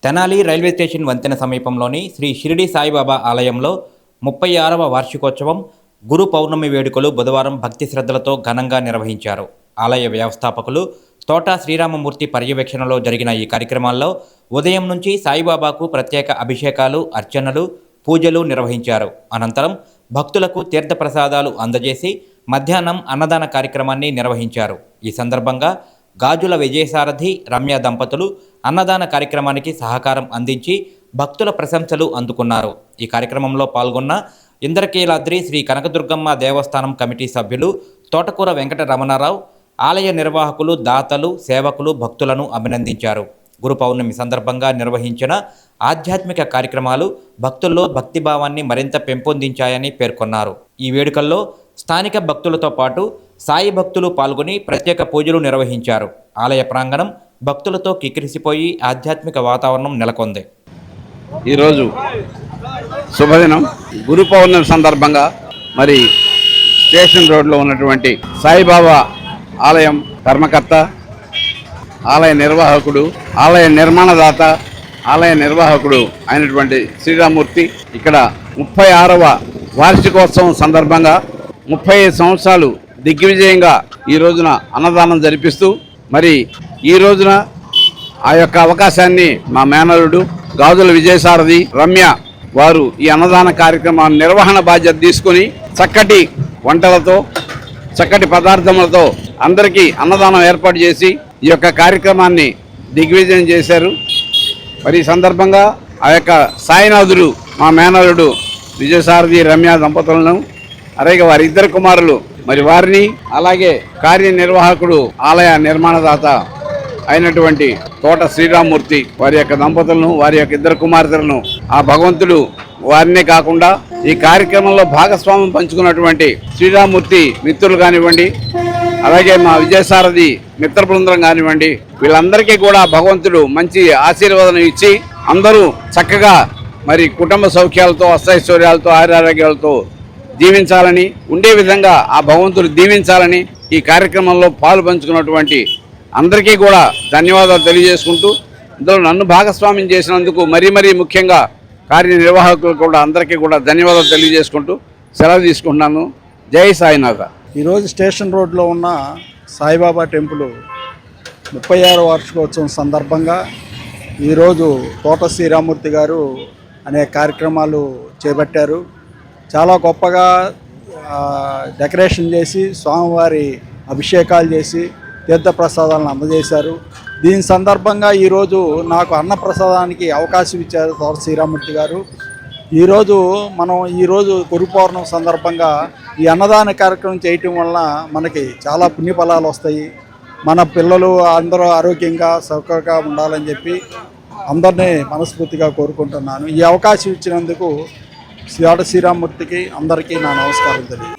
Tenali railway station వంతెన సమీపంలోని శ్రీ షిరిడి సాయిబాబా ఆలయంలో 36వ వార్షికోత్సవం గురు పౌర్ణమి వేడుకలు బుధవారం భక్తి శ్రద్ధలతో ఘనంగా నిర్వహించారు. ఆలయ వ్యవస్థాపకులు తోట శ్రీరామమూర్తి పర్యవేక్షణలో జరిగిన ఈ కార్యక్రమాల్లో ఉదయం నుంచి సాయిబాబాకు ప్రత్యేక అభిషేకాలు, అర్చనలు, పూజలు నిర్వహించారు. అనంతరం భక్తులకు తీర్థప్రసాదాలు అందజేసి మధ్యాహ్నం అన్నదాన కార్యక్రమాన్ని నిర్వహించారు. ఈ సందర్భంగా గాజుల విజయసారథి, రమ్య దంపతులు అన్నదాన కార్యక్రమానికి సహకారం అందించి భక్తుల ప్రశంసలు అందుకున్నారు. ఈ కార్యక్రమంలో పాల్గొన్న ఇంద్రకీలాద్రి శ్రీ కనకదుర్గమ్మ దేవస్థానం కమిటీ సభ్యులు తోటకూర వెంకట రమణారావు, ఆలయ నిర్వాహకులు, దాతలు, సేవకులు భక్తులను అభినందించారు. గురు పౌర్ణమి సందర్భంగా నిర్వహించిన ఆధ్యాత్మిక కార్యక్రమాలు భక్తుల్లో భక్తిభావాన్ని మరింత పెంపొందించాయని పేర్కొన్నారు. ఈ వేడుకల్లో స్థానిక భక్తులతో పాటు సాయి భక్తులు పాల్గొని ప్రత్యేక పూజలు నిర్వహించారు. ఆలయ ప్రాంగణం భక్తులతో కిక్కిరిసిపోయి ఆధ్యాత్మిక వాతావరణం నెలకొంది. ఈరోజు శుభదినం. గురు పౌర్ణమి సందర్భంగా మరి స్టేషన్ రోడ్లో ఉన్నటువంటి సాయిబాబా ఆలయం ధర్మకర్త, ఆలయ నిర్వాహకుడు, ఆలయ నిర్మాణదాత, ఆలయ నిర్వాహకుడు అయినటువంటి శ్రీరామమూర్తి ఇక్కడ 36వ వార్షికోత్సవం సందర్భంగా 35 సంవత్సరాలు దిగ్విజయంగా ఈ రోజున అన్నదానం జరిపిస్తూ మరి ఈ రోజున ఆ యొక్క అవకాశాన్ని మా మేనలుడు గాజుల విజయసారథి, రమ్య వారు ఈ అన్నదాన కార్యక్రమాన్ని నిర్వహణ బాధ్యత తీసుకుని చక్కటి వంటలతో, చక్కటి పదార్థములతో అందరికీ అన్నదానం ఏర్పాటు చేసి ఈ యొక్క కార్యక్రమాన్ని దిగ్విజయం చేశారు. మరి ఈ సందర్భంగా ఆ యొక్క సాయినాథుడు మా మేనలుడు విజయసారథి, రమ్య దంపతులను, అలాగే వారి ఇద్దరు కుమారులు మరి వారిని, అలాగే కార్యనిర్వాహకుడు, ఆలయ నిర్మాణదాత అయినటువంటి తోట శ్రీరామమూర్తి వారి యొక్క దంపతులను, వారి యొక్క ఇద్దరు కుమార్తెలను ఆ భగవంతుడు వారినే కాకుండా ఈ కార్యక్రమంలో భాగస్వామ్యం పంచుకున్నటువంటి శ్రీరామమూర్తి మిత్రులు కానివ్వండి, అలాగే మా విజయసారథి మిత్ర బృందం కానివ్వండి, వీళ్ళందరికీ కూడా భగవంతుడు మంచి ఆశీర్వాదం ఇచ్చి అందరూ చక్కగా మరి కుటుంబ సౌఖ్యాలతో, అష్టైశ్వర్యాలతో, ఆరోగ్యాలతో జీవించాలని, ఉండే విధంగా ఆ భగవంతుడు దీవించాలని ఈ కార్యక్రమంలో పాలు పంచుకున్నటువంటి అందరికీ కూడా ధన్యవాదాలు తెలియజేసుకుంటూ, ఇందులో నన్ను భాగస్వామ్యం చేసినందుకు మరీ ముఖ్యంగా కార్యనిర్వాహకులు కూడా అందరికీ కూడా ధన్యవాదాలు తెలియజేసుకుంటూ సెలవు తీసుకుంటున్నాను. జై సాయినాథ. ఈరోజు స్టేషన్ రోడ్లో ఉన్న సాయిబాబా టెంపుల్ 36వ వార్షికోత్సవం సందర్భంగా ఈరోజు తోట శ్రీరామమూర్తి గారు అనేక కార్యక్రమాలు చేపట్టారు. చాలా గొప్పగా డెకరేషన్ చేసి స్వామివారి అభిషేకాలు చేసి తీర్థప్రసాదాలను అందజేశారు. దీని సందర్భంగా ఈరోజు నాకు అన్నప్రసాదానికి అవకాశం ఇచ్చారు తోట శ్రీరామమూర్తి గారు. ఈరోజు గురు పౌర్ణమి సందర్భంగా ఈ అన్నదాన కార్యక్రమం చేయటం వలన మనకి చాలా పుణ్యఫలాలు వస్తాయి. మన పిల్లలు అందరూ ఆరోగ్యంగా సౌకర్యంగా ఉండాలని చెప్పి అందరినీ మనస్ఫూర్తిగా కోరుకుంటున్నాను. ఈ అవకాశం ఇచ్చినందుకు తోట శ్రీరామమూర్తికి అందరికీ నా నమస్కారం తెలియదు.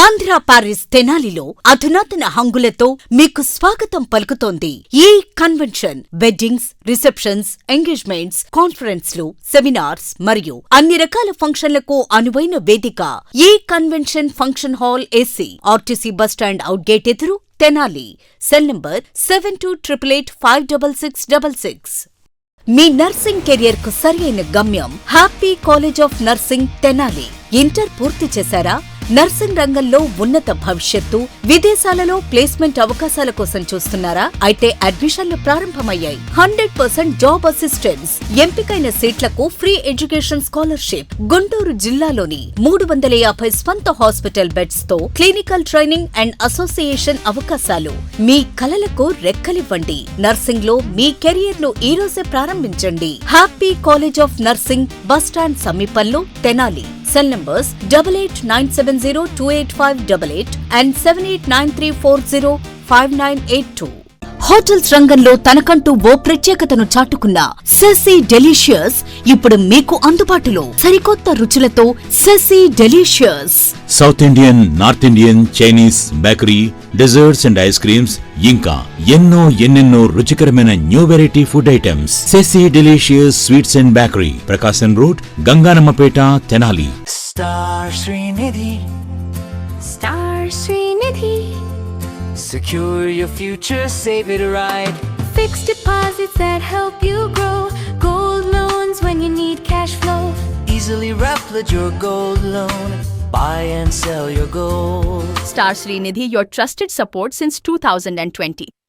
ఆంధ్ర పారిస్ తెనాలిలో అధునాతన హంగులతో మీకు స్వాగతం పలుకుతోంది ఈ కన్వెన్షన్. వెడ్డింగ్స్, రిసెప్షన్స్, ఎంగేజ్మెంట్స్, కాన్ఫరెన్స్లు, సెమినార్స్ మరియు అన్ని రకాల ఫంక్షన్లకు అనువైన వేదిక ఈ convention function hall AC, RTC bus stand out gate ఎదురు, తెనాలి. Cell number 7288566666. మీ నర్సింగ్ కెరియర్ కు సరైన గమ్యం happy college of nursing Tenali. Inter పూర్తి చేశారా? నర్సింగ్ రంగంలో ఉన్నత భవిష్యత్తు, విదేశాలలో ప్లేస్మెంట్ అవకాశాల కోసం చూస్తున్నారా? అయితే అడ్మిషన్లు ప్రారంభమయ్యాయి. 100% జాబ్ అసిస్టెన్స్, ఎంపికైన సీట్లకు ఫ్రీ ఎడ్యుకేషన్ స్కాలర్షిప్, గుంటూరు జిల్లాలోని 350 స్వంత హాస్పిటల్ బెడ్స్ తో క్లినికల్ ట్రైనింగ్ అండ్ అసోసియేషన్ అవకాశాలు. మీ కలలకు రెక్కలివ్వండి. నర్సింగ్ లో మీ కెరియర్ ను ఈ రోజే ప్రారంభించండి. Happy college of nursing, bus stand సమీపంలో, Tenali. Cell numbers 8897028588 and 7893405982. Hotels రంగంలో తనకంటూ ఓ ప్రత్యేకతను చాటుకున్న సెసీ డెలీషియస్ ఇప్పుడు మీకు అందుబాటులో. సరికొత్త రుచులతో సెసీ delicious. South Indian, north Indian, Chinese, bakery, desserts and ice creams, ఇంకా ఎన్నెన్నో రుచికరమైన న్యూ వెరైటీ ఫుడ్ ఐటమ్స్. సెసీ delicious sweets and bakery, Prakasam road, Ganganammapeta, Tenali. Star Srinidhi, star Srinidhi, Secure your future, save it right. Fixed deposits that help you grow. Gold loans when you need cash flow. Easily replicate your gold loan. Buy and sell your gold. Star Srinidhi, your trusted support since 2020.